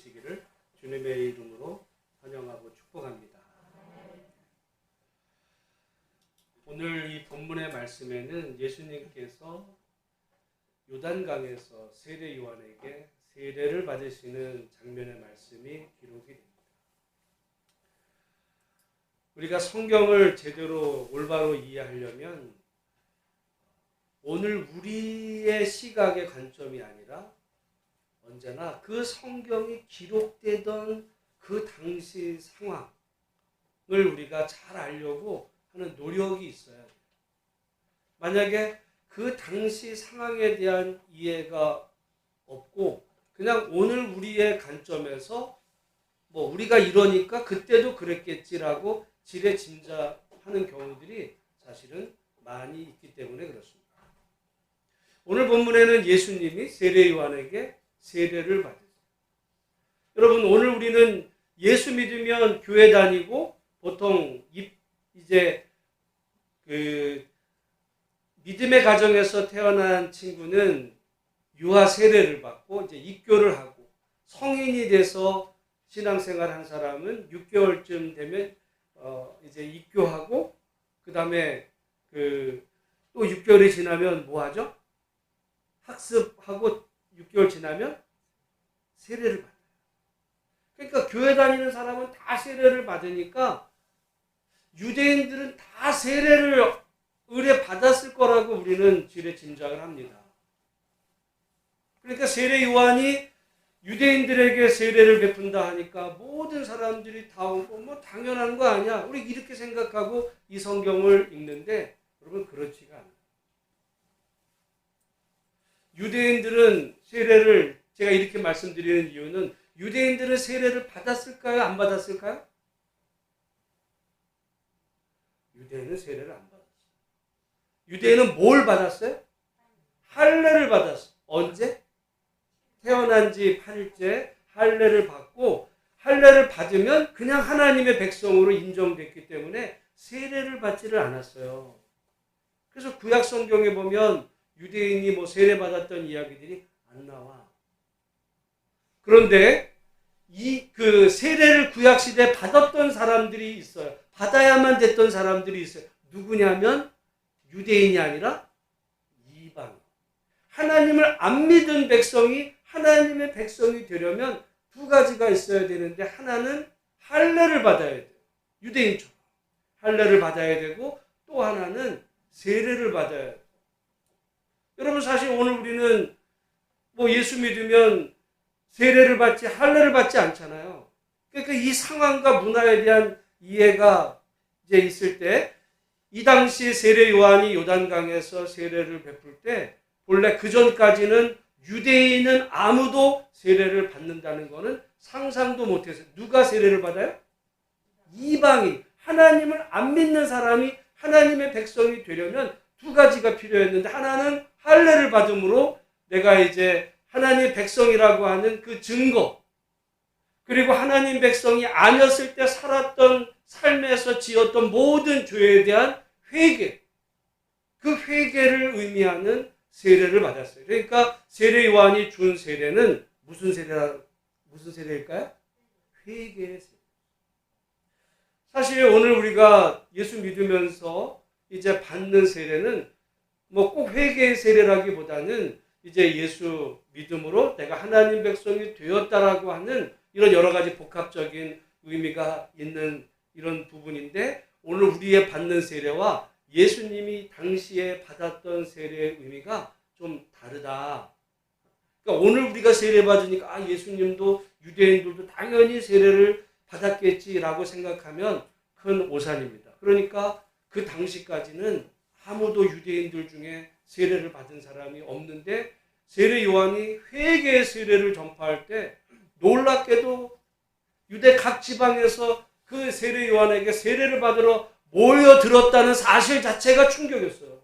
되시기를 주님의 이름으로 환영하고 축복합니다. 오늘 이 본문의 말씀에는 예수님께서 요단강에서 세례 요한에게 세례를 받으시는 장면의 말씀이 기록이 됩니다. 우리가 성경을 제대로 올바로 이해하려면 오늘 우리의 시각의 관점이 아니라 언제나 그 성경이 기록되던 그 당시 상황을 우리가 잘 알려고 하는 노력이 있어야 돼요. 만약에 그 당시 상황에 대한 이해가 없고 그냥 오늘 우리의 관점에서 뭐 우리가 이러니까 그때도 그랬겠지라고 지레짐작하는 경우들이 사실은 많이 있기 때문에 그렇습니다. 오늘 본문에는 예수님이 세례 요한에게 세례를 받으세요. 여러분, 오늘 우리는 예수 믿으면 교회 다니고 보통 이제 믿음의 가정에서 태어난 친구는 유아 세례를 받고 이제 입교를 하고 성인이 돼서 신앙생활 한 사람은 6개월쯤 되면 이제 입교하고 그 다음에 또 6개월이 지나면 뭐 하죠? 학습하고 6개월 지나면 세례를 받아요. 그러니까 교회 다니는 사람은 다 세례를 받으니까 유대인들은 다 세례를 의뢰 받았을 거라고 우리는 지레짐작을 합니다. 그러니까 세례 요한이 유대인들에게 세례를 베푼다 하니까 모든 사람들이 다 오고 뭐 당연한 거 아니야. 우리 이렇게 생각하고 이 성경을 읽는데 여러분 그렇지가 않아요. 유대인들은 세례를 제가 이렇게 말씀드리는 이유는 유대인들은 세례를 받았을까요? 안 받았을까요? 유대인은 세례를 안 받았어요. 유대인은 뭘 받았어요? 할례를 받았어요. 언제? 태어난 지 8일째 할례를 받고 할례를 받으면 그냥 하나님의 백성으로 인정됐기 때문에 세례를 받지를 않았어요. 그래서 구약 성경에 보면 유대인이 뭐 세례 받았던 이야기들이 안 나와. 그런데 그 세례를 구약 시대에 받았던 사람들이 있어요. 받아야만 됐던 사람들이 있어요. 누구냐면 유대인이 아니라 이방. 하나님을 안 믿은 백성이 하나님의 백성이 되려면 두 가지가 있어야 되는데 하나는 할례를 받아야 돼요. 유대인처럼 할례를 받아야 되고 또 하나는 세례를 받아야 돼요. 여러분 사실 오늘 우리는 뭐 예수 믿으면 세례를 받지 할례를 받지 않잖아요. 그러니까 이 상황과 문화에 대한 이해가 이제 있을 때 이 당시 세례 요한이 요단강에서 세례를 베풀 때 본래 그 전까지는 유대인은 아무도 세례를 받는다는 것은 상상도 못했어요. 누가 세례를 받아요? 이방인, 하나님을 안 믿는 사람이 하나님의 백성이 되려면 두 가지가 필요했는데 하나는 할례를 받음으로 내가 이제 하나님의 백성이라고 하는 그 증거, 그리고 하나님 백성이 아니었을 때 살았던 삶에서 지었던 모든 죄에 대한 회개, 그 회개를 의미하는 세례를 받았어요. 그러니까 세례 요한이 준 세례는 무슨 세례일까요? 회개의 세례. 사실 오늘 우리가 예수 믿으면서 이제 받는 세례는 뭐 꼭 회개의 세례라기보다는 이제 예수 믿음으로 내가 하나님 백성이 되었다라고 하는 이런 여러 가지 복합적인 의미가 있는 이런 부분인데 오늘 우리의 받는 세례와 예수님이 당시에 받았던 세례의 의미가 좀 다르다. 그러니까 오늘 우리가 세례 받으니까 예수님도 유대인들도 당연히 세례를 받았겠지라고 생각하면 큰 오산입니다. 그러니까 그 당시까지는 아무도 유대인들 중에 세례를 받은 사람이 없는데 세례 요한이 회개의 세례를 전파할 때 놀랍게도 유대 각 지방에서 그 세례 요한에게 세례를 받으러 모여들었다는 사실 자체가 충격이었어요.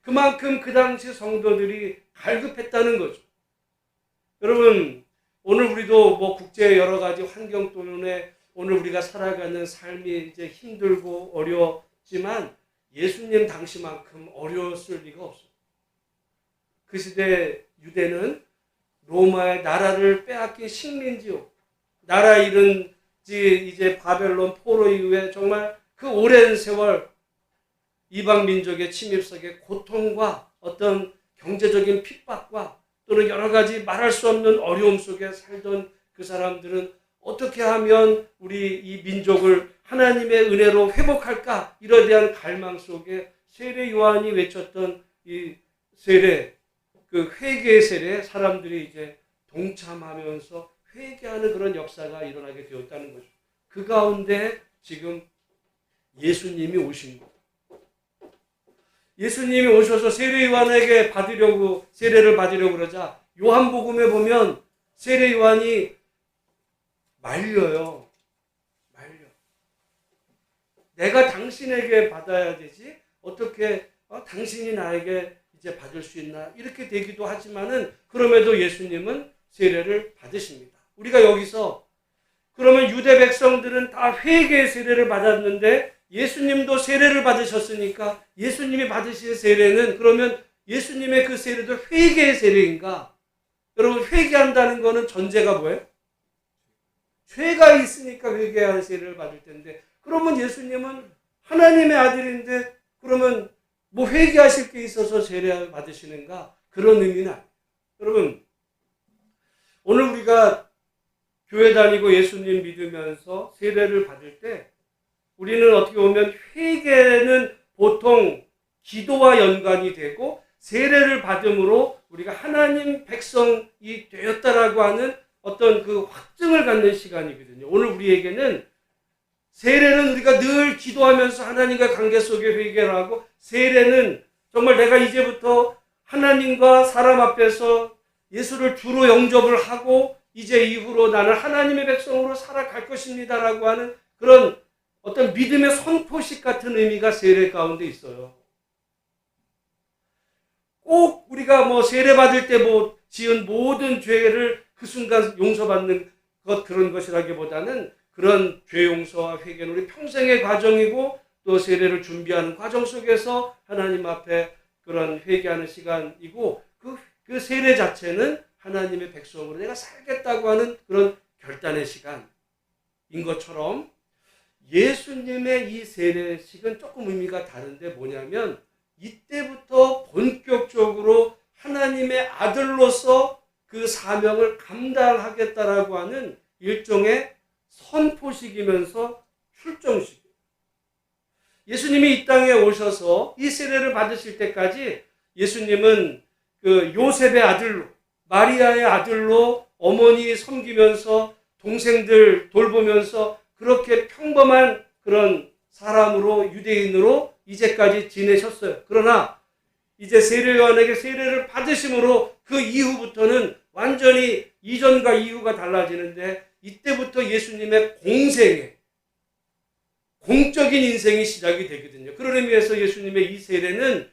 그만큼 그 당시 성도들이 갈급했다는 거죠. 여러분, 오늘 우리도 뭐 국제 여러 가지 환경 때문에 오늘 우리가 살아가는 삶이 이제 힘들고 어렵지만 예수님 당시만큼 어려웠을 리가 없어요. 그 시대 유대는 로마의 나라를 빼앗긴 식민지요. 나라 잃은 지 이제 바벨론 포로 이후에 정말 그 오랜 세월 이방 민족의 침입 속에 고통과 어떤 경제적인 핍박과 또는 여러 가지 말할 수 없는 어려움 속에 살던 그 사람들은 어떻게 하면 우리 이 민족을 하나님의 은혜로 회복할까? 이에 대한 갈망 속에 세례 요한이 외쳤던 이 세례, 그 회개의 세례에 사람들이 이제 동참하면서 회개하는 그런 역사가 일어나게 되었다는 거죠. 그 가운데 지금 예수님이 오신 거예요. 예수님이 오셔서 세례 요한에게 세례를 받으려고 그러자 요한복음에 보면 세례 요한이 말려요. 내가 당신에게 받아야 되지 어떻게 당신이 나에게 이제 받을 수 있나 이렇게 되기도 하지만은 그럼에도 예수님은 세례를 받으십니다. 우리가 여기서 그러면 유대 백성들은 다 회개의 세례를 받았는데 예수님도 세례를 받으셨으니까 예수님이 받으신 세례는 그러면 예수님의 그 세례도 회개의 세례인가? 여러분 회개한다는 거는 전제가 뭐예요? 죄가 있으니까 회개하는 세례를 받을 텐데 그러면 예수님은 하나님의 아들인데 그러면 뭐 회개하실 게 있어서 세례를 받으시는가? 그런 의미는 아니에요. 여러분 오늘 우리가 교회 다니고 예수님 믿으면서 세례를 받을 때 우리는 어떻게 보면 회개는 보통 기도와 연관이 되고 세례를 받음으로 우리가 하나님 백성이 되었다라고 하는 어떤 그 확증을 갖는 시간이거든요. 오늘 우리에게는 세례는 우리가 늘 기도하면서 하나님과 관계 속에 회개를 하고 세례는 정말 내가 이제부터 하나님과 사람 앞에서 예수를 주로 영접을 하고 이제 이후로 나는 하나님의 백성으로 살아갈 것입니다라고 하는 그런 어떤 믿음의 선포식 같은 의미가 세례 가운데 있어요. 꼭 우리가 뭐 세례 받을 때 뭐 지은 모든 죄를 그 순간 용서받는 그런 것이라기보다는 그런 죄 용서와 회개는 우리 평생의 과정이고 또 세례를 준비하는 과정 속에서 하나님 앞에 그런 회개하는 시간이고 그 세례 자체는 하나님의 백성으로 내가 살겠다고 하는 그런 결단의 시간인 것처럼 예수님의 이 세례식은 조금 의미가 다른데 뭐냐면 이때부터 본격적으로 하나님의 아들로서 그 사명을 감당하겠다라고 하는 일종의 선포식이면서 출정식이에요. 예수님이 이 땅에 오셔서 이 세례를 받으실 때까지 예수님은 그 요셉의 아들로 마리아의 아들로 어머니 섬기면서 동생들 돌보면서 그렇게 평범한 그런 사람으로 유대인으로 이제까지 지내셨어요. 그러나 이제 세례 요한에게 세례를 받으심으로 그 이후부터는 완전히 이전과 이후가 달라지는데 이때부터 예수님의 공적인 인생이 시작이 되거든요. 그런 의미에서 예수님의 이 세례는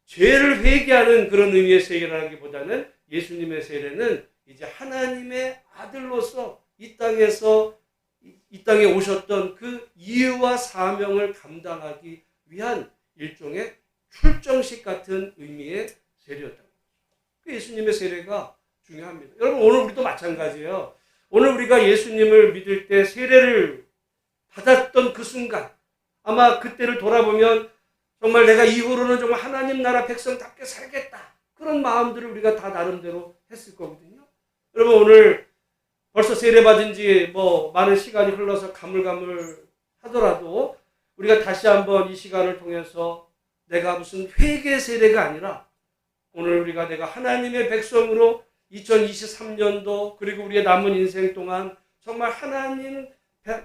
죄를 회개하는 그런 의미의 세례라기보다는 예수님의 세례는 이제 하나님의 아들로서 이 땅에 오셨던 그 이유와 사명을 감당하기 위한 일종의 출정식 같은 의미의 세례였다. 예수님의 세례가 중요합니다. 여러분 오늘 우리도 마찬가지예요. 오늘 우리가 예수님을 믿을 때 세례를 받았던 그 순간 아마 그때를 돌아보면 정말 내가 이후로는 정말 하나님 나라 백성답게 살겠다. 그런 마음들을 우리가 다 나름대로 했을 거거든요. 여러분 오늘 벌써 세례받은 지 많은 시간이 흘러서 가물가물 하더라도 우리가 다시 한번 이 시간을 통해서 내가 무슨 회개 세례가 아니라 오늘 우리가 내가 하나님의 백성으로 2023년도 그리고 우리의 남은 인생 동안 정말 하나님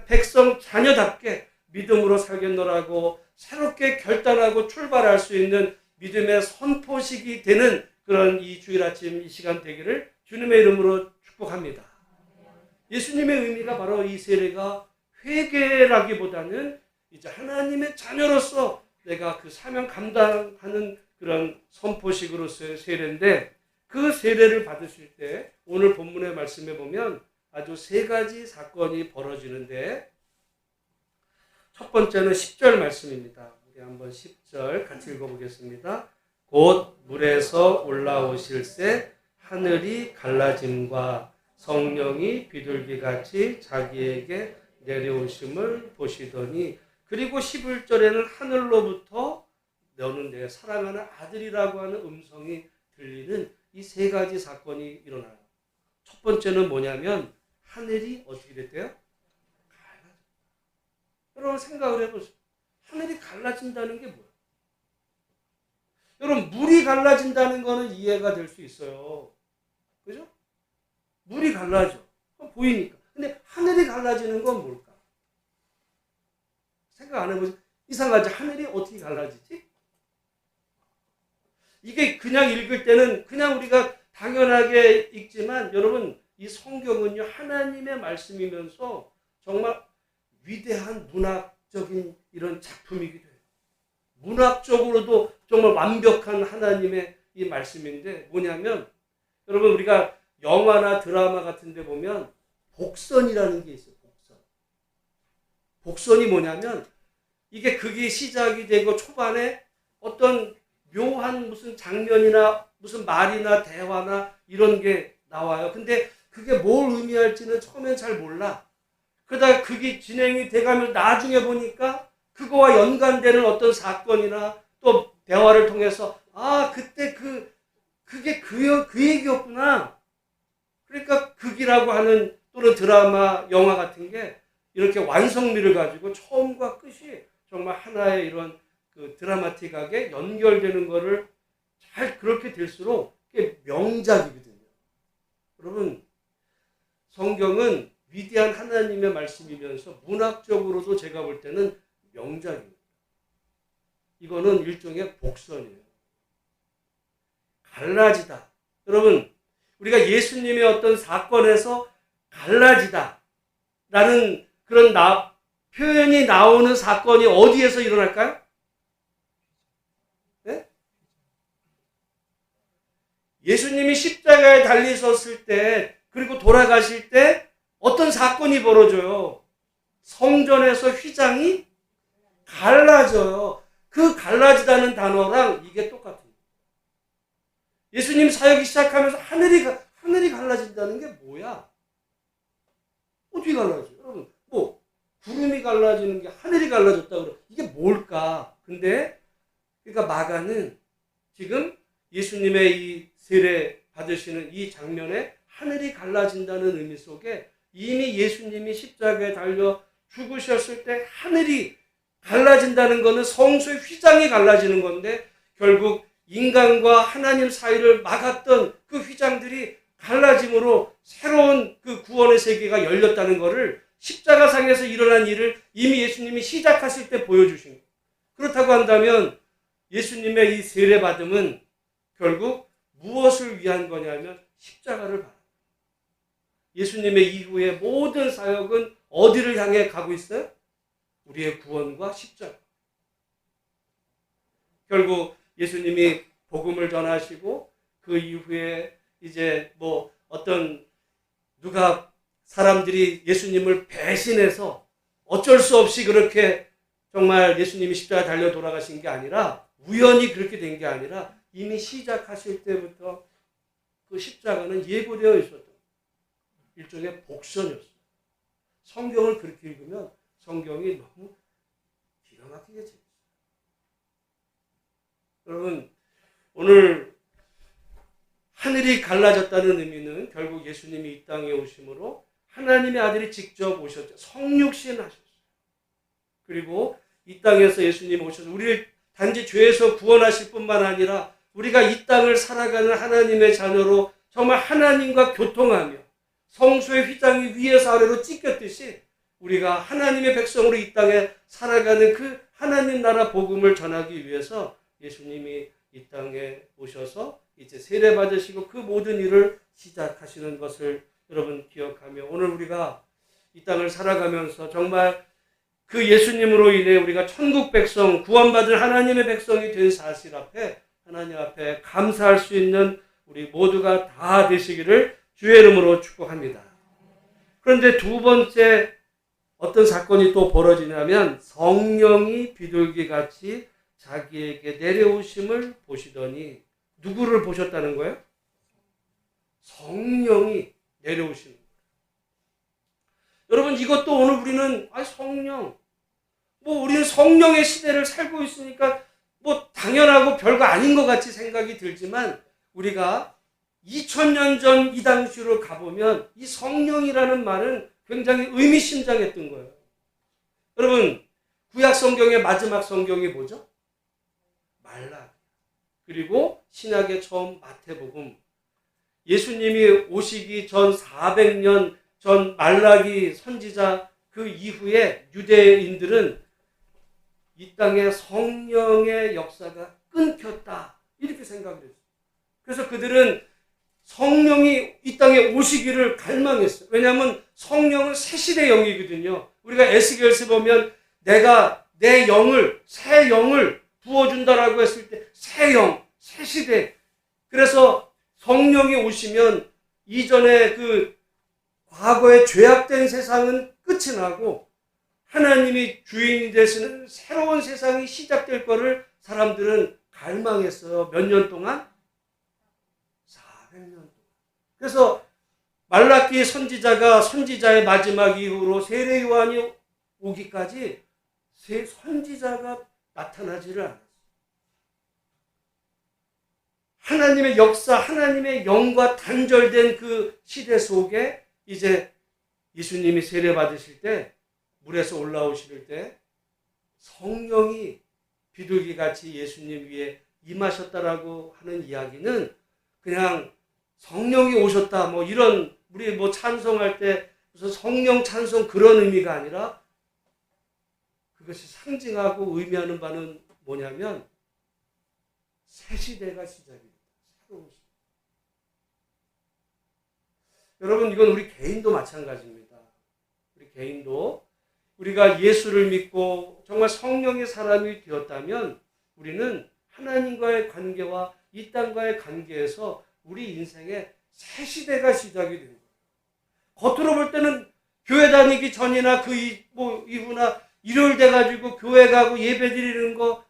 백성 자녀답게 믿음으로 살겠노라고 새롭게 결단하고 출발할 수 있는 믿음의 선포식이 되는 그런 이 주일 아침 이 시간 되기를 주님의 이름으로 축복합니다. 예수님의 의미가 바로 이 세례가 회개라기보다는 이제 하나님의 자녀로서 내가 그 사명 감당하는 그런 선포식으로서의 세례인데 그 세례를 받으실 때 오늘 본문의 말씀에 보면 아주 세 가지 사건이 벌어지는데 첫 번째는 10절 말씀입니다. 우리 한번 10절 같이 읽어보겠습니다. 곧 물에서 올라오실새 하늘이 갈라짐과 성령이 비둘기같이 자기에게 내려오심을 보시더니, 그리고 11절에는 하늘로부터 너는 내 사랑하는 아들이라고 하는 음성이 들리는 이 세 가지 사건이 일어나요. 첫 번째는 뭐냐면 하늘이 어떻게 됐대요? 갈라져. 여러분 생각을 해보세요. 하늘이 갈라진다는 게 뭐예요? 여러분 물이 갈라진다는 거는 이해가 될 수 있어요. 그죠? 물이 갈라져. 보이니까. 근데 하늘이 갈라지는 건 뭘까? 생각 안 해보세요. 이상하지? 하늘이 어떻게 갈라지지? 이게 그냥 읽을 때는 그냥 우리가 당연하게 읽지만 여러분 이 성경은요 하나님의 말씀이면서 정말 위대한 문학적인 이런 작품이기도 해요. 문학적으로도 정말 완벽한 하나님의 이 말씀인데 뭐냐면 여러분 우리가 영화나 드라마 같은 데 보면 복선이라는 게 있어요. 복선이 뭐냐면 이게 극이 시작이 되고 초반에 어떤 묘한 무슨 장면이나 무슨 말이나 대화나 이런 게 나와요. 근데 그게 뭘 의미할지는 처음엔 잘 몰라. 그러다가 그게 진행이 돼가면 나중에 보니까 그거와 연관되는 어떤 사건이나 또 대화를 통해서 아 그때 그게 그 얘기였구나. 그러니까 극이라고 하는 또는 드라마, 영화 같은 게 이렇게 완성미를 가지고 처음과 끝이 정말 하나의 이런 그 드라마틱하게 연결되는 거를 잘 그렇게 될수록 그게 명작이거든요. 여러분 성경은 위대한 하나님의 말씀이면서 문학적으로도 제가 볼 때는 명작입니다. 이거는 일종의 복선이에요. 갈라지다. 여러분 우리가 예수님의 어떤 사건에서 갈라지다 라는 그런 표현이 나오는 사건이 어디에서 일어날까요? 네? 예수님이 십자가에 달리셨을 때 그리고 돌아가실 때 어떤 사건이 벌어져요? 성전에서 휘장이 갈라져요. 그 갈라지다는 단어랑 이게 똑같아요. 예수님 사역이 시작하면서 하늘이 갈라진다는 게 뭐야? 어떻게 갈라져요? 여러분, 구름이 갈라지는 게 하늘이 갈라졌다 그러 이게 뭘까? 근데, 그러니까 마가는 지금 예수님의 이 세례 받으시는 이 장면에 하늘이 갈라진다는 의미 속에 이미 예수님이 십자가에 달려 죽으셨을 때 하늘이 갈라진다는 것은 성소의 휘장이 갈라지는 건데 결국 인간과 하나님 사이를 막았던 그 휘장들이 갈라짐으로 새로운 그 구원의 세계가 열렸다는 것을 십자가상에서 일어난 일을 이미 예수님이 시작하실 때 보여주신 거예요. 그렇다고 한다면 예수님의 이 세례받음은 결국 무엇을 위한 거냐면 십자가를 바라. 예수님의 이후의 모든 사역은 어디를 향해 가고 있어요? 우리의 구원과 십자가. 결국 예수님이 복음을 전하시고 그 이후에 이제 어떤 누가 사람들이 예수님을 배신해서 어쩔 수 없이 그렇게 정말 예수님이 십자가에 달려 돌아가신 게 아니라 우연히 그렇게 된 게 아니라 이미 시작하실 때부터 그 십자가는 예고되어 있었던 일종의 복선이었어요. 성경을 그렇게 읽으면 성경이 너무 기가 막히게 재밌어요. 여러분 오늘 하늘이 갈라졌다는 의미는 결국 예수님이 이 땅에 오심으로 하나님의 아들이 직접 오셨죠. 성육신 하셨어요. 그리고 이 땅에서 예수님이 오셔서 우리를 단지 죄에서 구원하실 뿐만 아니라 우리가 이 땅을 살아가는 하나님의 자녀로 정말 하나님과 교통하며 성소의 휘장이 위에서 아래로 찢겼듯이 우리가 하나님의 백성으로 이 땅에 살아가는 그 하나님 나라 복음을 전하기 위해서 예수님이 이 땅에 오셔서 이제 세례 받으시고 그 모든 일을 시작하시는 것을 여러분 기억하며 오늘 우리가 이 땅을 살아가면서 정말 그 예수님으로 인해 우리가 천국 백성, 구원받은 하나님의 백성이 된 사실 앞에 하나님 앞에 감사할 수 있는 우리 모두가 다 되시기를 주의 이름으로 축복합니다. 그런데 두 번째 어떤 사건이 또 벌어지냐면 성령이 비둘기같이 자기에게 내려오심을 보시더니 누구를 보셨다는 거예요? 성령이 내려오시는 거예요. 여러분, 이것도 오늘 우리는 성령, 우리는 성령의 시대를 살고 있으니까 당연하고 별거 아닌 것 같이 생각이 들지만, 우리가 2000년 전 이 당시로 가보면 이 성령이라는 말은 굉장히 의미심장했던 거예요. 여러분, 구약 성경의 마지막 성경이 뭐죠? 말라기. 그리고 신약의 처음 마태복음. 예수님이 오시기 전 400년 전 말라기 선지자 그 이후에 유대인들은 이 땅에 성령의 역사가 끊겼다, 이렇게 생각을 했어요. 그래서 그들은 성령이 이 땅에 오시기를 갈망했어요. 왜냐하면 성령은 새 시대 영이거든요. 우리가 에스겔서 보면 내가 내 영을, 새 영을 부어준다라고 했을 때 새 영, 새 시대. 그래서 성령이 오시면 이전에 그 과거의 죄악된 세상은 끝이 나고 하나님이 주인이 되시는 새로운 세상이 시작될 거를 사람들은 갈망했어요. 몇 년 동안? 400년 동안. 그래서 말라기 선지자가 선지자의 마지막 이후로 세례 요한이 오기까지 새 선지자가 나타나지를 않았어요. 하나님의 역사, 하나님의 영과 단절된 그 시대 속에 이제 예수님이 세례 받으실 때, 물에서 올라오실 때 성령이 비둘기같이 예수님 위에 임하셨다라고 하는 이야기는 그냥 성령이 오셨다 이런, 우리 찬송할 때 무슨 성령 찬송 그런 의미가 아니라, 그것이 상징하고 의미하는 바는 뭐냐면 새 시대가 시작입니다. 새로운 시대. 여러분, 이건 우리 개인도 마찬가지입니다. 우리 개인도 우리가 예수를 믿고 정말 성령의 사람이 되었다면 우리는 하나님과의 관계와 이 땅과의 관계에서 우리 인생의 새 시대가 시작이 된 거예요. 겉으로 볼 때는 교회 다니기 전이나 그 이후나 일요일 돼가지고 교회 가고 예배 드리는 거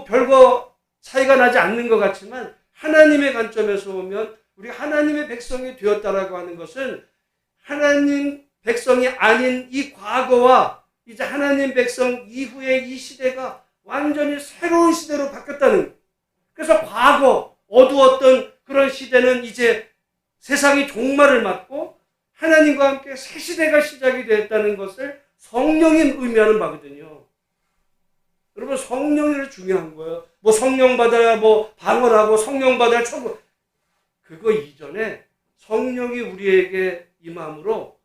별거 차이가 나지 않는 것 같지만, 하나님의 관점에서 보면 우리 하나님의 백성이 되었다라고 하는 것은 하나님 백성이 아닌 이 과거와 이제 하나님 백성 이후의 이 시대가 완전히 새로운 시대로 바뀌었다는 거예요. 그래서 과거 어두웠던 그런 시대는 이제 세상이 종말을 맞고 하나님과 함께 새 시대가 시작이 되었다는 것을 성령이 의미하는 바거든요. 여러분, 성령이 중요한 거예요. 성령 받아야 방언하고 성령 받아야 천국. 그거 이전에 성령이 우리에게 임함으로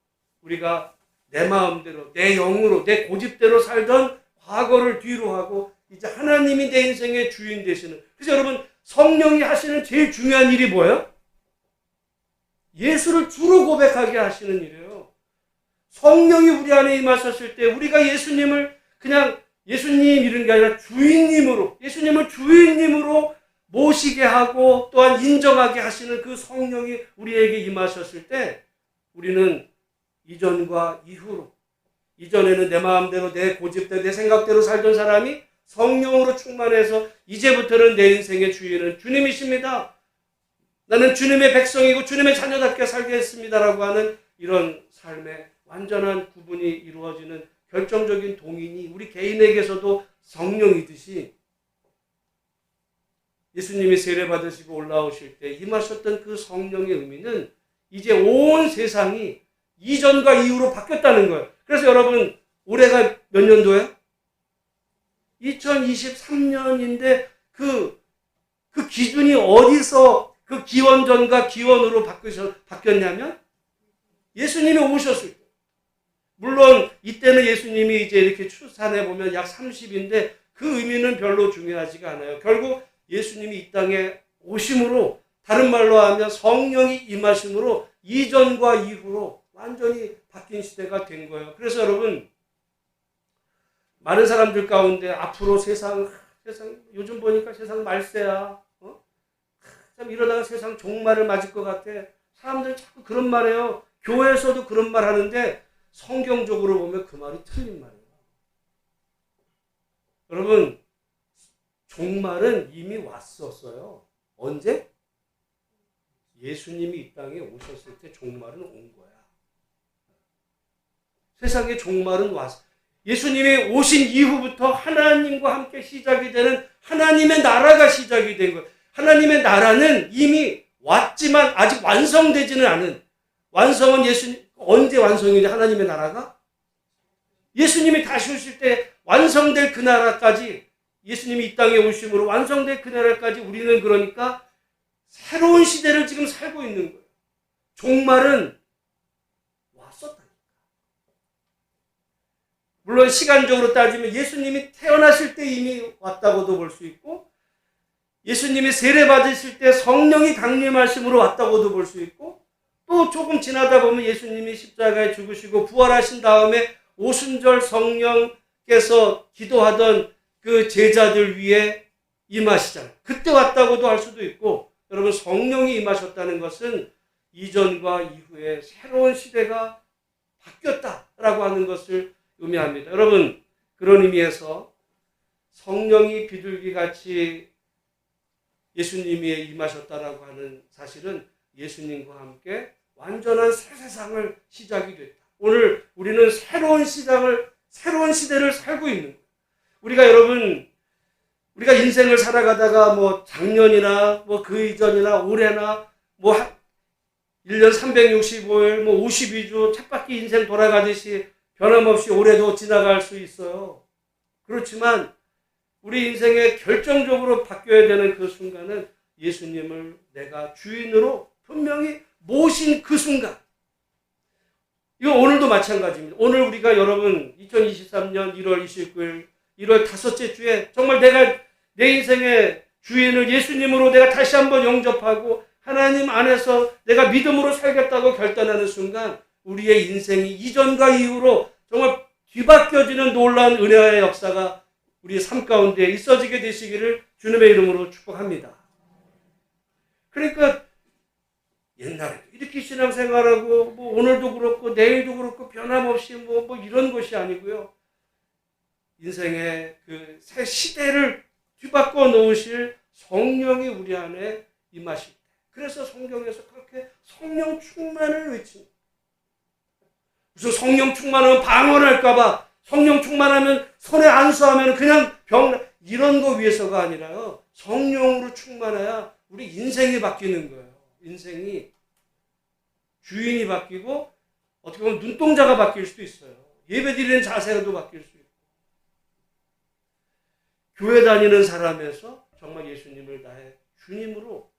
우리가 내 마음대로, 내 영으로, 내 고집대로 살던 과거를 뒤로 하고 이제 하나님이 내 인생의 주인 되시는. 그래서 여러분, 성령이 하시는 제일 중요한 일이 뭐예요? 예수를 주로 고백하게 하시는 일이에요. 성령이 우리 안에 임하셨을 때 우리가 예수님을 그냥 예수님 이런 게 아니라 주인님으로, 예수님을 주인님으로 모시게 하고 또한 인정하게 하시는 그 성령이 우리에게 임하셨을 때 우리는 이전과 이후로, 이전에는 내 마음대로 내 고집대로 내 생각대로 살던 사람이 성령으로 충만해서 이제부터는 내 인생의 주인은 주님이십니다. 나는 주님의 백성이고 주님의 자녀답게 살겠습니다라고 하는 이런 삶의 완전한 구분이 이루어지는 결정적인 동인이 우리 개인에게서도 성령이듯이 예수님이 세례 받으시고 올라오실 때 임하셨던 그 성령의 의미는 이제 온 세상이 이전과 이후로 바뀌었다는 거예요. 그래서 여러분, 올해가 몇 년도예요? 2023년인데 그 기준이 어디서 그 기원전과 기원으로 바뀌었냐면 예수님이 오셨을 때. 물론 이때는 예수님이 이제 이렇게 추산해 보면 약 30인데 그 의미는 별로 중요하지가 않아요. 결국 예수님이 이 땅에 오심으로, 다른 말로 하면 성령이 임하심으로 이전과 이후로 완전히 바뀐 시대가 된 거예요. 그래서 여러분, 많은 사람들 가운데 앞으로 세상 요즘 보니까 세상 말세야. 참 이러다가 세상 종말을 맞을 것 같아. 사람들 자꾸 그런 말해요. 교회에서도 그런 말 하는데 성경적으로 보면 그 말이 틀린 말이에요. 여러분, 종말은 이미 왔었어요. 언제? 예수님이 이 땅에 오셨을 때 종말은 온 거야. 세상에 종말은 왔어. 예수님이 오신 이후부터 하나님과 함께 시작이 되는 하나님의 나라가 시작이 된 거예요. 하나님의 나라는 이미 왔지만 아직 완성되지는 않은, 완성은 예수님, 언제 완성이냐 하나님의 나라가? 예수님이 다시 오실 때 완성될 그 나라까지, 예수님이 이 땅에 오심으로 완성될 그 나라까지 우리는 그러니까 새로운 시대를 지금 살고 있는 거예요. 종말은 왔었다. 물론 시간적으로 따지면 예수님이 태어나실 때 이미 왔다고도 볼 수 있고, 예수님이 세례 받으실 때 성령이 강림하심으로 왔다고도 볼 수 있고, 또 조금 지나다 보면 예수님이 십자가에 죽으시고 부활하신 다음에 오순절 성령께서 기도하던 그 제자들 위에 임하시잖아요. 그때 왔다고도 할 수도 있고, 여러분 성령이 임하셨다는 것은 이전과 이후에 새로운 시대가 바뀌었다라고 하는 것을 의미합니다. 여러분 그런 의미에서 성령이 비둘기같이 예수님이 임하셨다라고 하는 사실은 예수님과 함께 완전한 새 세상을 시작이 됐다. 오늘 우리는 새로운 시대를 살고 있는 거예요. 우리가 여러분, 우리가 인생을 살아가다가 뭐 작년이나 뭐 그 이전이나 올해나 뭐 1년 365일 뭐 52주 쳇바퀴 인생 돌아가듯이 변함없이 올해도 지나갈 수 있어요. 그렇지만 우리 인생에 결정적으로 바뀌어야 되는 그 순간은 예수님을 내가 주인으로 분명히 모신 그 순간. 이거 오늘도 마찬가지입니다. 오늘 우리가 여러분 2023년 1월 29일 1월 다섯째 주에 정말 내가 내 인생의 주인을 예수님으로 내가 다시 한번 영접하고 하나님 안에서 내가 믿음으로 살겠다고 결단하는 순간 우리의 인생이 이전과 이후로 정말 뒤바뀌어지는 놀라운 은혜의 역사가 우리의 삶 가운데 있어지게 되시기를 주님의 이름으로 축복합니다. 그러니까 옛날에 이렇게 신앙생활하고 뭐 오늘도 그렇고 내일도 그렇고 변함없이 뭐 이런 것이 아니고요. 인생의 그 새 시대를 뒤바꿔 놓으실 성령이 우리 안에 임하실 때. 그래서 성경에서 그렇게 성령 충만을 외칩니다. 무슨 성령 충만하면 방언할까봐, 성령 충만하면 손에 안수하면 그냥 이런 거 위해서가 아니라요. 성령으로 충만해야 우리 인생이 바뀌는 거예요. 인생이 주인이 바뀌고 어떻게 보면 눈동자가 바뀔 수도 있어요. 예배드리는 자세도 바뀔 수 있고. 교회 다니는 사람에서 정말 예수님을 나의 주님으로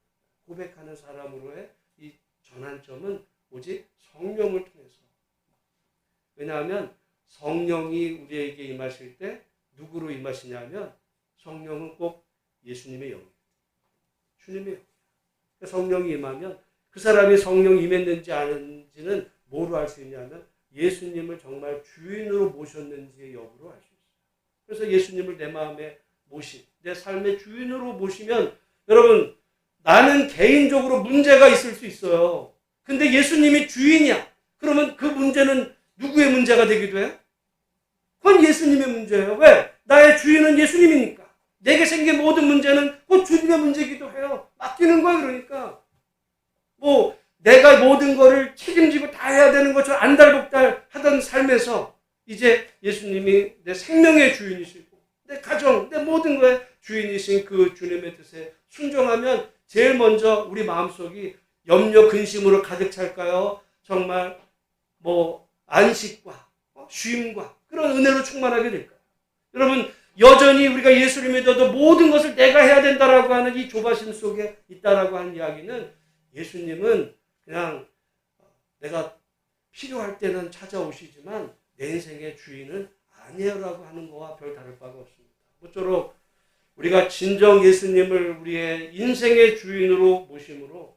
고백하는 사람으로의 이 전환점은 오직 성령을 통해서. 왜냐하면 성령이 우리에게 임하실 때 누구로 임하시냐면 성령은 꼭 예수님의 영이에요. 주님의 영. 성령이 임하면 그 사람이 성령이 임했는지 아닌지는 뭐로 알 수 있냐면 예수님을 정말 주인으로 모셨는지의 여부로 알 수 있어요. 그래서 예수님을 내 마음에 내 삶의 주인으로 모시면 여러분 나는 개인적으로 문제가 있을 수 있어요. 근데 예수님이 주인이야. 그러면 그 문제는 누구의 문제가 되기도 해요? 그건 예수님의 문제예요. 왜? 나의 주인은 예수님이니까. 내게 생긴 모든 문제는 그 주님의 문제이기도 해요. 맡기는 거야. 그러니까 뭐 내가 모든 거를 책임지고 다 해야 되는 것처럼 안달복달 하던 삶에서 이제 예수님이 내 생명의 주인이시고 내 가정, 내 모든 거에 주인이신 그 주님의 뜻에 순종하면 제일 먼저 우리 마음속이 염려, 근심으로 가득 찰까요? 정말 뭐 안식과 쉼과 그런 은혜로 충만하게 될까요? 여러분 여전히 우리가 예수를 믿어도 모든 것을 내가 해야 된다라고 하는 이 조바심 속에 있다라고 하는 이야기는 예수님은 그냥 내가 필요할 때는 찾아오시지만 내 인생의 주인은 아니에요라고 하는 거와 별 다를 바가 없습니다. 모쪼록 우리가 진정 예수님을 우리의 인생의 주인으로 모심으로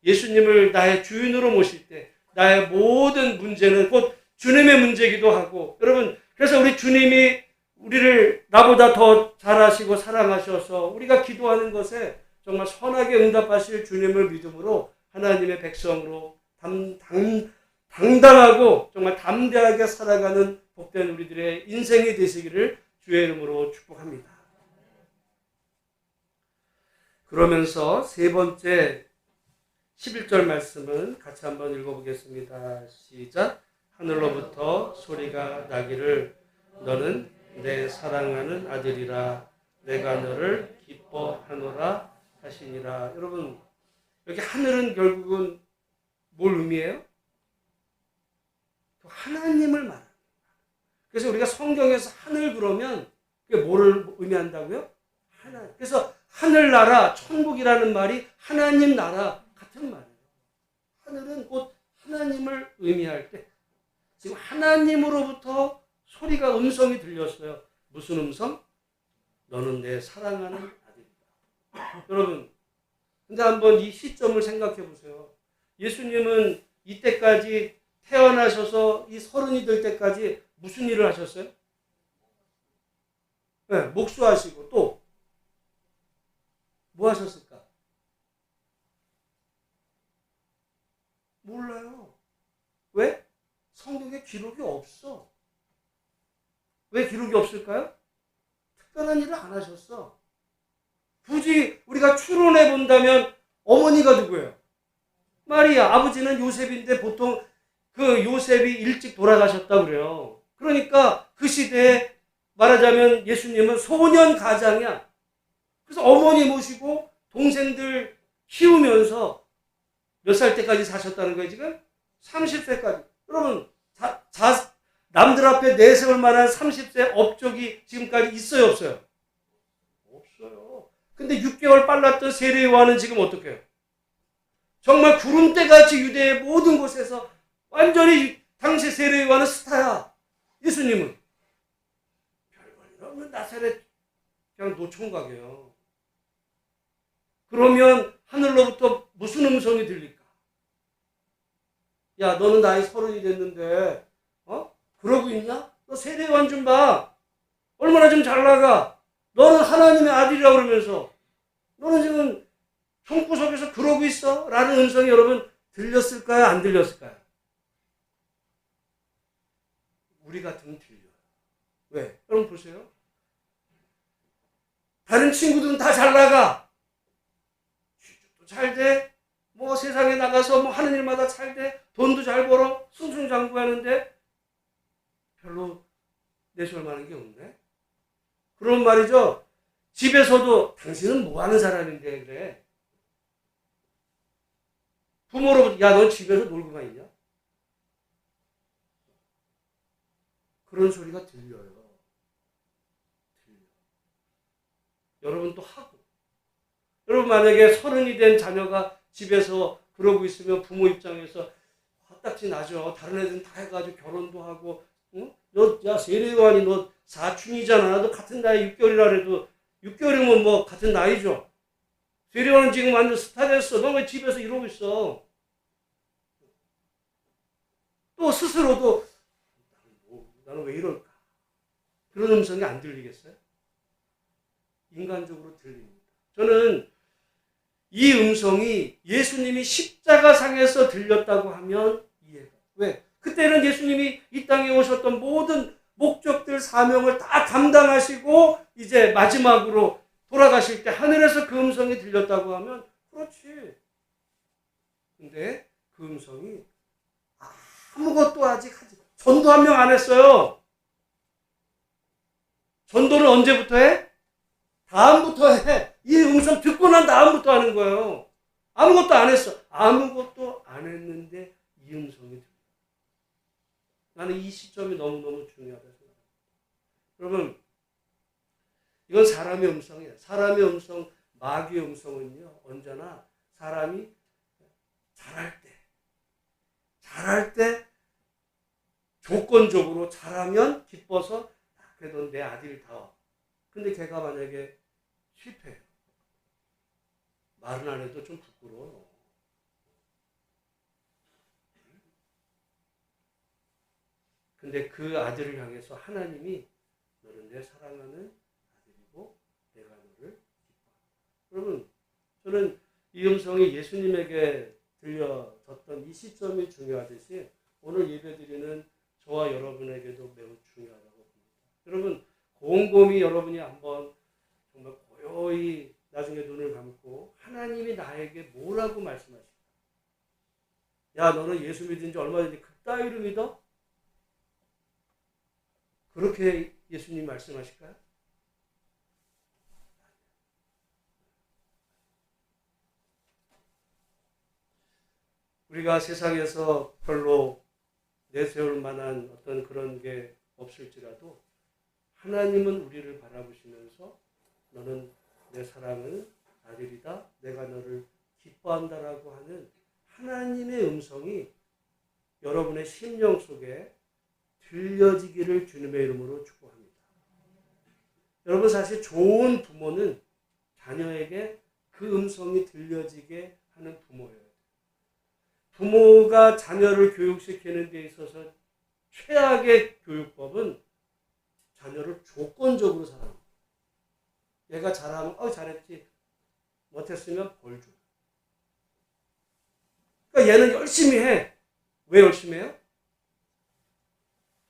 예수님을 나의 주인으로 모실 때 나의 모든 문제는 곧 주님의 문제이기도 하고 여러분 그래서 우리 주님이 우리를 나보다 더 잘하시고 사랑하셔서 우리가 기도하는 것에 정말 선하게 응답하실 주님을 믿음으로 하나님의 백성으로 당당하고 정말 담대하게 살아가는 복된 우리들의 인생이 되시기를 주의 이름으로 축복합니다. 그러면서 세 번째 11절 말씀은 같이 한번 읽어보겠습니다. 시작. 하늘로부터 소리가 나기를 너는 내 사랑하는 아들이라 내가 너를 기뻐하노라 하시니라. 여러분, 여기 하늘은 결국은 뭘 의미해요? 하나님을 말합니다. 그래서 우리가 성경에서 하늘 그러면 그게 뭐를 의미한다고요? 하나. 그래서 하늘나라, 천국이라는 말이 하나님 나라 같은 말이에요. 하늘은 곧 하나님을 의미할 때 지금 하나님으로부터 소리가 음성이 들렸어요. 무슨 음성? 너는 내 사랑하는 아들이다. 여러분, 근데 한번 이 시점을 생각해 보세요. 예수님은 이때까지 태어나셔서 이 30이 될 때까지 무슨 일을 하셨어요? 네, 목수하시고 또 뭐 하셨을까? 몰라요. 왜? 성경에 기록이 없어. 왜 기록이 없을까요? 특별한 일을 안 하셨어. 굳이 우리가 추론해 본다면 어머니가 누구예요? 마리아. 아버지는 요셉인데 보통 그 요셉이 일찍 돌아가셨다고 그래요. 그러니까 그 시대에 말하자면 예수님은 소년 가장이야. 그래서 어머니 모시고 동생들 키우면서 몇 살 때까지 사셨다는 거예요, 지금? 30세까지. 여러분, 남들 앞에 내세울 만한 30세 업적이 지금까지 있어요, 없어요? 없어요. 근데 6개월 빨랐던 세례 요한은 지금 어떻게 해요? 정말 구름대같이 유대의 모든 곳에서 완전히 당시 세례 요한은 스타야. 예수님은 별거 없는 나사렛 그냥 노총각이에요. 그러면 하늘로부터 무슨 음성이 들릴까? 야, 너는 나이 30이 됐는데 그러고 있냐? 너 세례 요한 좀 봐. 얼마나 좀 잘 나가. 너는 하나님의 아들이라고 그러면서 너는 지금 총구석에서 그러고 있어? 라는 음성이 여러분 들렸을까요? 안 들렸을까요? 우리 같으면 들려요. 왜? 여러분 보세요. 다른 친구들은 다 잘 나가. 취직도 잘 돼. 뭐 세상에 나가서 뭐 하는 일마다 잘 돼. 돈도 잘 벌어. 승승장구하는데 별로 내세울 만한 게 없네. 그런 말이죠. 집에서도 당신은 뭐 하는 사람인데 그래. 부모로부터 야, 넌 집에서 놀고만 있냐? 그런 소리가 들려요. 여러분 또 하고. 여러분 만약에 30이 된 자녀가 집에서 그러고 있으면 부모 입장에서 화딱지 나죠. 다른 애들은 다 해가지고 결혼도 하고, 응? 야, 세례요한이 너 사춘이잖아. 너 같은 나이 6개월이라 해도 6개월이면 뭐 같은 나이죠. 세례요한은 지금 완전 스타 됐어. 너 왜 집에서 이러고 있어? 또 스스로도 나는 왜 이럴까? 그런 음성이 안 들리겠어요? 인간적으로 들립니다. 저는 이 음성이 예수님이 십자가상에서 들렸다고 하면 이해가. 왜? 그때는 예수님이 이 땅에 오셨던 모든 목적들, 사명을 다 감당하시고 이제 마지막으로 돌아가실 때 하늘에서 그 음성이 들렸다고 하면 그렇지. 근데 그 음성이 아무것도 아직 하지. 전도 한 명 안 했어요. 전도는 언제부터 해? 다음부터 해. 이 음성 듣고 난 다음부터 하는 거예요. 아무것도 안 했어. 아무것도 안 했는데 이 음성이 들려. 나는 이 시점이 너무너무 중요하다 생각합니다. 여러분, 이건 사람의 음성이에요. 사람의 음성, 마귀의 음성은요, 언제나 사람이 잘할 때 조건적으로 잘하면 기뻐서 그래도 내 아들다워. 근데 걔가 만약에 실패해요. 말은 안 해도 좀 부끄러워. 근데 그 아들을 향해서 하나님이 너는 내 사랑하는 아들이고 내가 너를 기뻐한다. 여러분, 저는 이 음성이 예수님에게 들려졌던 이 시점이 중요하듯이 오늘 예배드리는 저와 여러분에게도 매우 중요하다고 봅니다. 여러분, 곰곰이 여러분이 한번 정말 고요히 나중에 눈을 감고 하나님이 나에게 뭐라고 말씀하실까? 야, 너는 예수 믿은 지 얼마 됐니? 그따위로 믿어? 그렇게 예수님 말씀하실까요? 우리가 세상에서 별로 내세울 만한 어떤 그런 게 없을지라도 하나님은 우리를 바라보시면서 너는 내 사랑하는 아들이다. 내가 너를 기뻐한다라고 하는 하나님의 음성이 여러분의 심령 속에 들려지기를 주님의 이름으로 축복합니다. 여러분 사실 좋은 부모는 자녀에게 그 음성이 들려지게 하는 부모예요. 부모가 자녀를 교육시키는 데 있어서 최악의 교육법은 자녀를 조건적으로 사랑합니다. 얘가 잘하면 잘했지. 못했으면 벌 줘. 그러니까 얘는 열심히 해. 왜 열심히 해요?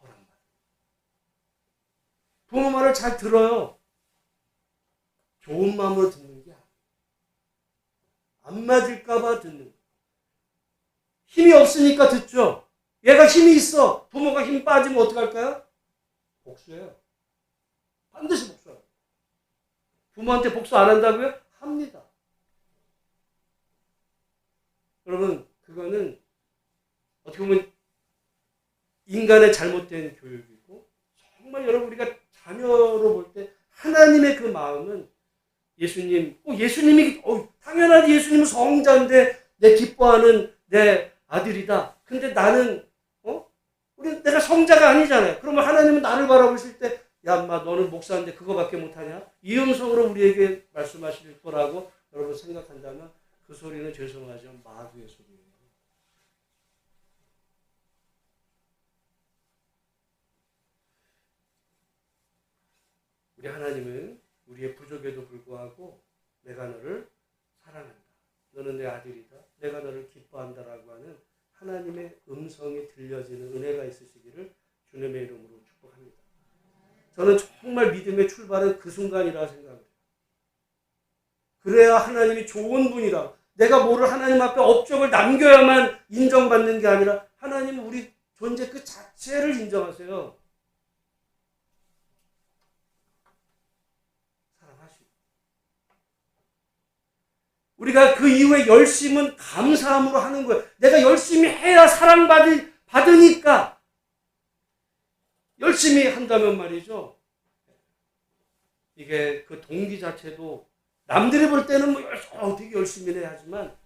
허락만. 부모 말을 잘 들어요. 좋은 마음으로 듣는 게 아니에요. 안 맞을까봐 듣는 거예요. 힘이 없으니까 듣죠. 얘가 힘이 있어. 부모가 힘 빠지면 어떡할까요? 복수해요. 반드시 복수해요. 부모한테 복수 안 한다고요? 합니다. 여러분, 그거는 어떻게 보면 인간의 잘못된 교육이고, 정말 여러분 우리가 자녀로 볼 때 하나님의 그 마음은 예수님이 당연하지. 예수님은 성자인데 내 기뻐하는 내 아들이다. 근데 나는 내가 성자가 아니잖아요. 그러면 하나님은 나를 바라보실 때 야, 인마 너는 목사인데 그거밖에 못하냐? 이 음성으로 우리에게 말씀하실 거라고 여러분 생각한다면 그 소리는 죄송하지만 마귀의 소리예요. 우리 하나님은 우리의 부족에도 불구하고 내가 너를 사랑한다. 너는 내 아들이다. 내가 너를 기뻐한다라고 하는 하나님의 음성이 들려지는 은혜가 있으시기를 주님의 이름으로 축복합니다. 저는 정말 믿음의 출발은 그 순간이라 생각합니다. 그래야 하나님이 좋은 분이라. 내가 뭐를 하나님 앞에 업적을 남겨야만 인정받는 게 아니라 하나님은 우리 존재 그 자체를 인정하세요. 사랑하시고. 우리가 그 이후에 열심은 감사함으로 하는 거예요. 내가 열심히 해야 사랑받으니까 열심히 한다면 말이죠. 이게 그 동기 자체도 남들이 볼 때는 되게 열심히 해야 하지만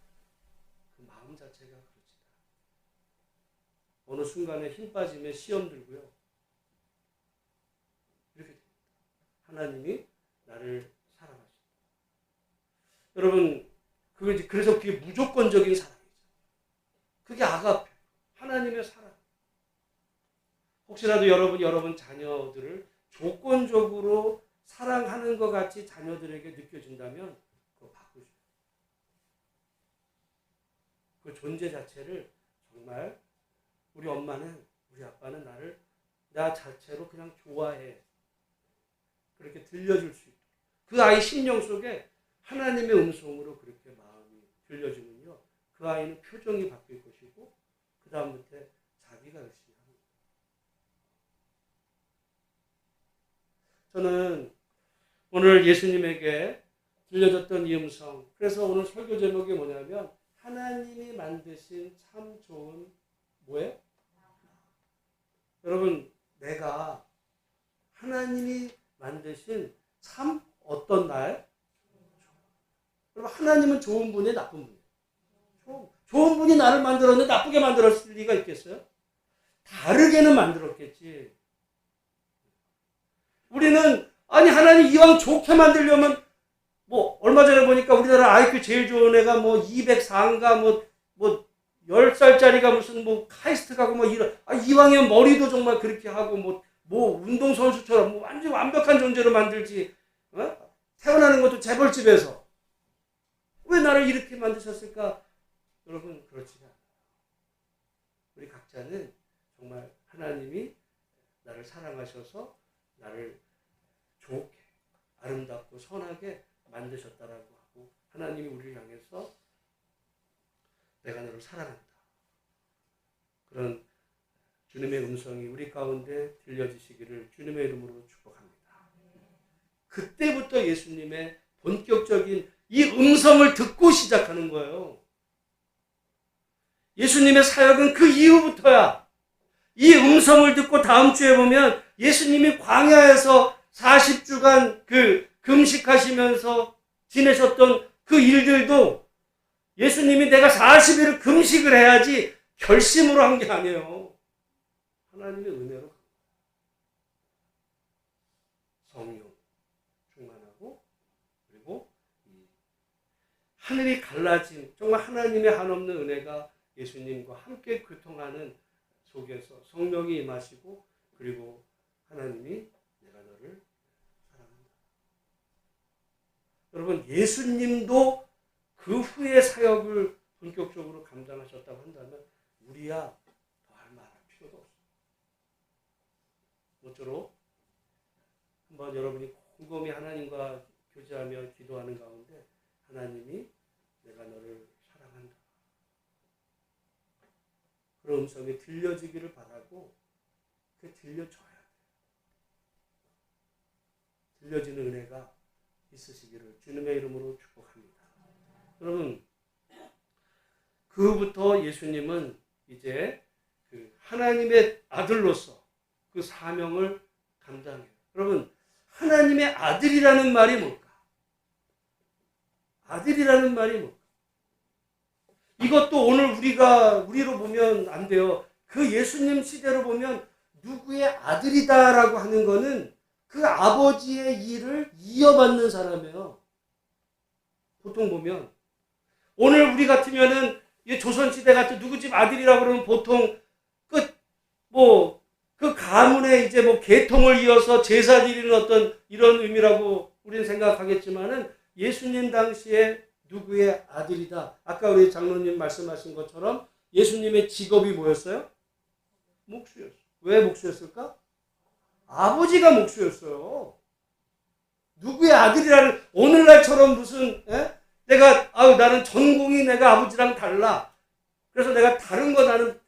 그 마음 자체가 그렇지 않아요. 어느 순간에 힘 빠지면 시험 들고요. 이렇게 됩니다. 하나님이 나를 사랑하신다. 여러분, 그래서 그게 무조건적인 사랑이죠. 그게 아가페, 하나님의 사랑. 혹시라도 여러분 자녀들을 조건적으로 사랑하는 것 같이 자녀들에게 느껴진다면 그거 바꾸세요. 그 존재 자체를 정말 우리 엄마는, 우리 아빠는 나 자체로 그냥 좋아해. 그렇게 들려줄 수 있도록. 그 아이 심령 속에 하나님의 음성으로 그렇게 마음이 들려지면요. 그 아이는 표정이 바뀔 것이고 그 다음부터 자기가 열심히 합니다. 저는 오늘 예수님에게 들려졌던 이 음성, 그래서 오늘 설교 제목이 뭐냐면 하나님이 만드신 참 좋은 뭐예요? 여러분, 내가 하나님이 만드신 참 어떤 날? 여러분, 하나님은 좋은 분이에요, 나쁜 분이에요? 좋은 분이 나를 만들었는데 나쁘게 만들었을 리가 있겠어요? 다르게는 만들었겠지. 우리는 하나님 이왕 좋게 만들려면 얼마 전에 보니까 우리나라 IQ 제일 좋은 애가 204인가 10살짜리가 무슨 카이스트 가고 이왕이면 머리도 정말 그렇게 하고 운동선수처럼 완전 완벽한 존재로 만들지. 태어나는 것도 재벌집에서. 왜 나를 이렇게 만드셨을까? 여러분, 그렇지 않아요. 우리 각자는 정말 하나님이 나를 사랑하셔서 나를 좋게, 아름답고 선하게 만드셨다라고 하고 하나님이 우리를 향해서 내가 너를 사랑한다. 그런 주님의 음성이 우리 가운데 들려지시기를 주님의 이름으로 축복합니다. 그때부터 예수님의 본격적인 이 음성을 듣고 시작하는 거예요. 예수님의 사역은 그 이후부터야. 이 음성을 듣고 다음 주에 보면 예수님이 광야에서 40주간 그 금식하시면서 지내셨던 그 일들도 예수님이 내가 40일을 금식을 해야지 결심으로 한 게 아니에요. 하나님의 은혜로 성령 충만하고 그리고 하늘이 갈라진 정말 하나님의 한없는 은혜가 예수님과 함께 교통하는 속에서 성령이 임하시고 그리고 하나님이 내가 너를 사랑한다. 여러분 예수님도 그 후에 사역을 본격적으로 감당하셨다고 한다면 우리야 더할 말할 필요도 없어요. 모쪼록 한번 여러분이 곰곰이 하나님과 교제하며 기도하는 가운데 하나님이 내가 너를 사랑한다. 그런 음성이 들려지기를 바라고 그게 들려줘야 돼요. 들려지는 은혜가 있으시기를 주님의 이름으로 축복합니다. 여러분 그후부터 예수님은 이제 그 하나님의 아들로서 그 사명을 감당해요. 여러분 하나님의 아들이라는 말이 뭘까? 아들이라는 말이 뭘까? 이것도 오늘 우리로 보면 안 돼요. 그 예수님 시대로 보면 누구의 아들이다라고 하는 거는 그 아버지의 일을 이어받는 사람이에요. 보통 보면 오늘 우리 같으면은 조선시대 같은 누구 집 아들이라고 그러면 보통 그 가문의 이제 계통을 이어서 제사 드리는 어떤 이런 의미라고 우리는 생각하겠지만은 예수님 당시에 누구의 아들이다. 아까 우리 장로님 말씀하신 것처럼 예수님의 직업이 뭐였어요? 목수였어요. 왜 목수였을까? 아버지가 목수였어요. 누구의 아들이라는 오늘날처럼 무슨 나는 전공이 내가 아버지랑 달라. 그래서 내가 다른 거 나는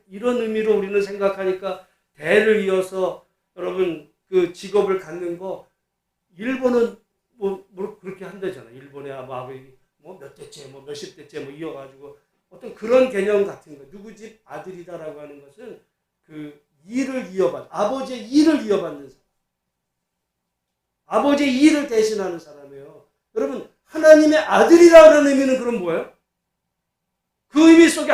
이런 의미로 우리는 생각하니까 대를 이어서 여러분 그 직업을 갖는 거 일본은 뭐 그렇게 한다잖아. 일본의 아버지 몇 대째 몇십 대째 이어가지고 어떤 그런 개념 같은 거. 누구 집 아들이다라고 하는 것은 그 일을 이어받는 아버지의 일을 이어받는 사람. 아버지의 일을 대신하는 사람이에요. 여러분 하나님의 아들이라는 의미는 그럼 뭐예요? 그 의미 속에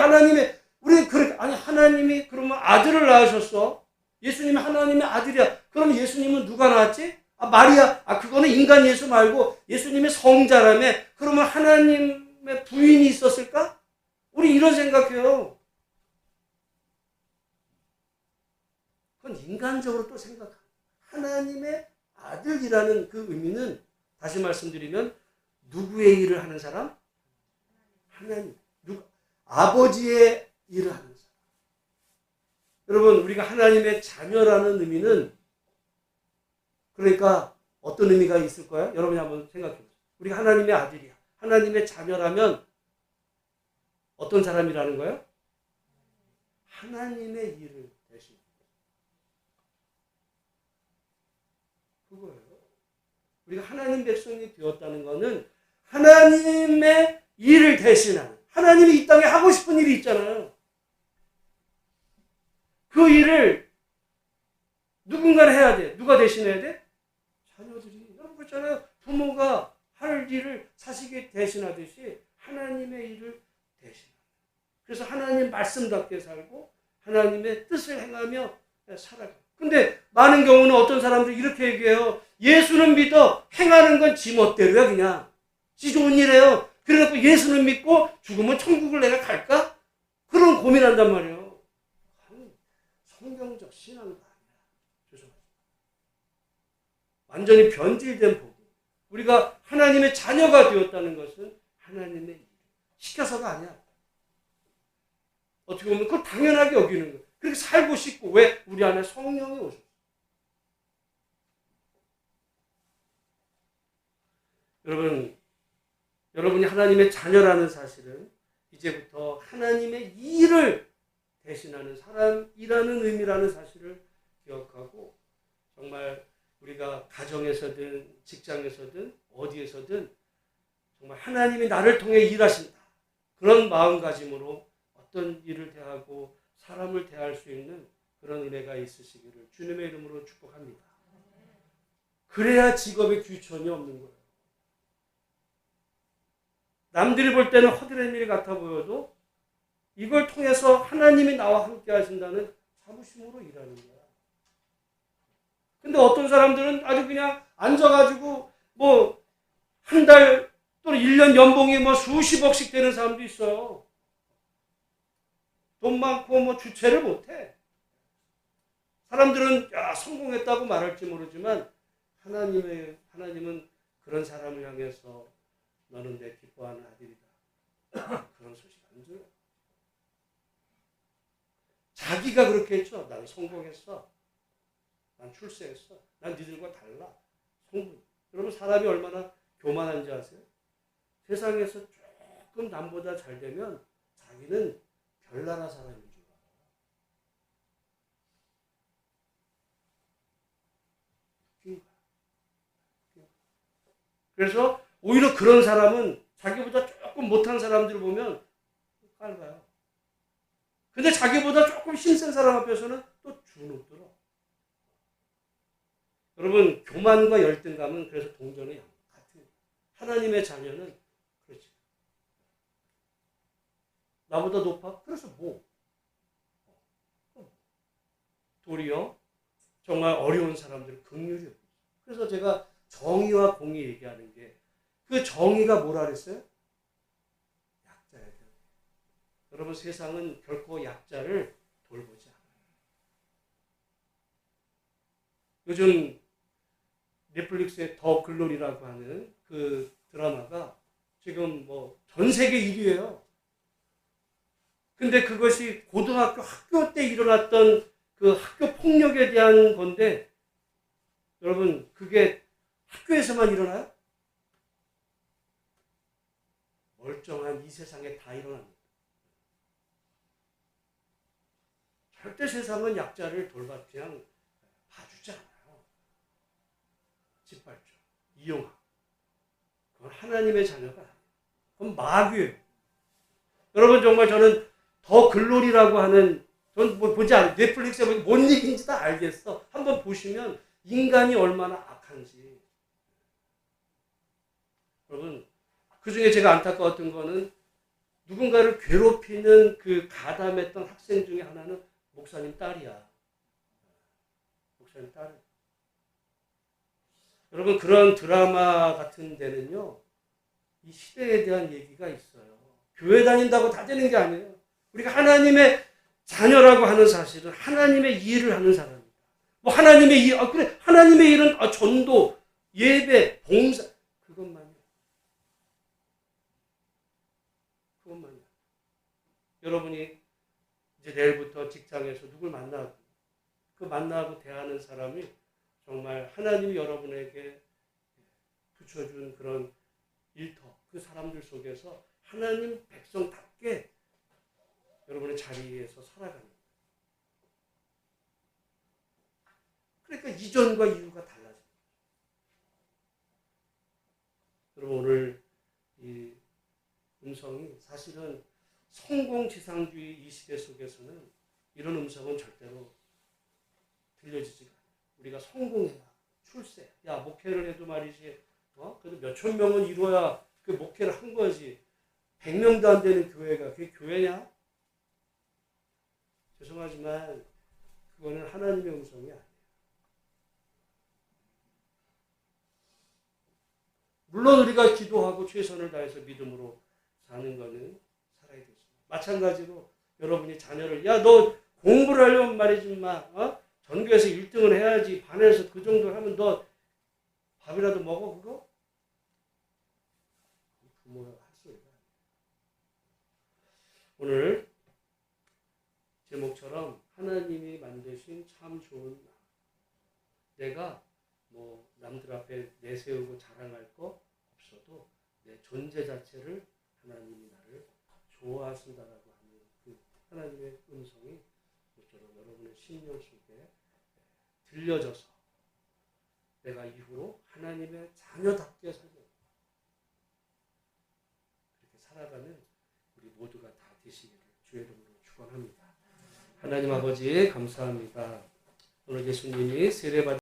우리는 그렇게 하나님이 그러면 아들을 낳으셨어. 예수님이 하나님의 아들이야. 그럼 예수님은 누가 낳았지? 마리아. 그거는 인간 예수 말고 예수님의 성자라며. 그러면 하나님의 부인이 있었을까? 우리 이런 생각해요. 그건 인간적으로 또 생각합니다. 하나님의 아들이라는 그 의미는 다시 말씀드리면 누구의 일을 하는 사람? 하나님. 아버지의 일을 하는 사람. 여러분 우리가 하나님의 자녀라는 의미는 그러니까 어떤 의미가 있을 거예요? 여러분이 한번 생각해 보세요. 우리가 하나님의 아들이야. 하나님의 자녀라면 어떤 사람이라는 거예요? 하나님의 일을 대신. 그거예요. 우리가 하나님 백성이 되었다는 것은 하나님의 일을 대신하는, 하나님이 이 땅에 하고 싶은 일이 있잖아요. 그 일을 누군가는 해야 돼. 누가 대신해야 돼? 자녀들이. 여러분 그렇잖아요. 부모가 할 일을 자식이 대신하듯이 하나님의 일을 대신하는. 그래서 하나님 말씀답게 살고 하나님의 뜻을 행하며 살아가요. 근데 많은 경우는 어떤 사람들이 이렇게 얘기해요. 예수는 믿어. 행하는 건 지 멋대로야 그냥. 지 좋은 일이에요. 그래갖고 예수는 믿고 죽으면 천국을 내가 갈까? 그런 고민한단 말이에요. 성경적 신앙도 아니야. 죄송합니다. 완전히 변질된 복음. 우리가 하나님의 자녀가 되었다는 것은 하나님의 일. 시켜서가 아니야. 어떻게 보면 그걸 당연하게 여기는 거예요. 그렇게 살고 싶고. 왜? 우리 안에 성령이 오셨어요. 여러분이 하나님의 자녀라는 사실은 이제부터 하나님의 일을 대신하는 사람이라는 의미라는 사실을 기억하고 정말 우리가 가정에서든 직장에서든 어디에서든 정말 하나님이 나를 통해 일하신다. 그런 마음가짐으로 어떤 일을 대하고 사람을 대할 수 있는 그런 은혜가 있으시기를 주님의 이름으로 축복합니다. 그래야 직업에 귀천이 없는 거예요. 남들이 볼 때는 허드렛 일 같아 보여도 이걸 통해서 하나님이 나와 함께 하신다는 자부심으로 일하는 거야. 근데 어떤 사람들은 아주 그냥 앉아가지고 뭐 한 달 또는 1년 연봉이 뭐 수십억씩 되는 사람도 있어요. 돈 많고 뭐 주체를 못해. 사람들은 야, 성공했다고 말할지 모르지만 하나님은 그런 사람을 향해서 너는 내 기뻐하는 아들이다. 그런 소식 안 줘요. 자기가 그렇게 했죠. 난 성공했어. 난 출세했어. 난 니들과 달라. 여러분 사람이 얼마나 교만한지 아세요? 세상에서 조금 남보다 잘 되면 자기는 별나라 사람인 줄 알아. 그래서 오히려 그런 사람은 자기보다 조금 못한 사람들을 보면 깔봐요. 근데 자기보다 조금 힘센 사람 앞에서는 또 주눅들어. 여러분 교만과 열등감은 그래서 동전의 같은 하나님의 자녀는 그렇지. 나보다 높아? 그래서 뭐? 도리어 정말 어려운 사람들 긍휼이 없어요. 그래서 제가 정의와 공의 얘기하는 게 그 정의가 뭐라 그랬어요? 약자야 돼. 여러분 세상은 결코 약자를 돌보지 않아요. 요즘 넷플릭스의 더 글로리라고 하는 그 드라마가 지금 뭐 전 세계 1위예요. 근데 그것이 고등학교 학교 때 일어났던 그 학교 폭력에 대한 건데 여러분 그게 학교에서만 일어나요? 멀쩡한 이 세상에 다 일어납니다. 절대 세상은 약자를 그냥 봐주지 않아요. 짓밟죠. 이용하고. 그건 하나님의 자녀가 아니에요. 그건 마귀예요. 여러분 정말 저는 더 글로리라고 하는 전 뭐 보지 않아요. 넷플릭스에 보면 뭔 얘기인지 다 알겠어. 한번 보시면 인간이 얼마나 악한지. 여러분 그 중에 제가 안타까웠던 거는 누군가를 괴롭히는 그 가담했던 학생 중에 하나는 목사님 딸이야. 목사님 딸. 여러분 그런 드라마 같은 데는요. 이 시대에 대한 얘기가 있어요. 교회 다닌다고 다 되는 게 아니에요. 우리가 하나님의 자녀라고 하는 사실은 하나님의 일을 하는 사람입니다. 뭐 하나님의 일, 그래 하나님의 일은 전도, 예배, 봉사 그것만이에요. 그것만이에요. 여러분이 이제 내일부터 직장에서 누굴 만나고 그 만나고 대하는 사람이 정말 하나님이 여러분에게 붙여준 그런 일터, 그 사람들 속에서 하나님 백성답게 여러분의 자리에서 살아가는 거예요. 그러니까 이전과 이후가 달라져요. 여러분 오늘 이 음성이 사실은 성공지상주의 이 시대 속에서는 이런 음성은 절대로 들려지지가 않아요. 우리가 성공해야 출세, 야 목회를 해도 말이지 그래도 몇천 명은 이뤄야 그 목회를 한 거지. 100명도 안 되는 교회가 그게 교회냐? 죄송하지만 그거는 하나님의 음성이 아니에요. 물론 우리가 기도하고 최선을 다해서 믿음으로 사는 거는 살아야 되죠. 마찬가지로 여러분이 자녀를 야 너 공부를 하려면 말이지 마. 전교에서 1등을 해야지. 반에서 그 정도 하면 너 밥이라도 먹어 그거? 부모가 할 소리가 아니에요. 오늘 제목처럼 하나님이 만드신 참 좋은 나. 내가 뭐 남들 앞에 내세우고 자랑할 거 없어도 내 존재 자체를 하나님이 나를 좋아하신다라고 하는 그 하나님의 음성이 모쪼록 여러분의 심령 속에 들려져서 내가 이후로 하나님의 자녀답게 살고 그렇게 살아가는 우리 모두가 다 되시기를 주의 이름으로 축원합니다. 하나님 아버지 감사합니다. 오늘 예수님이 세례받은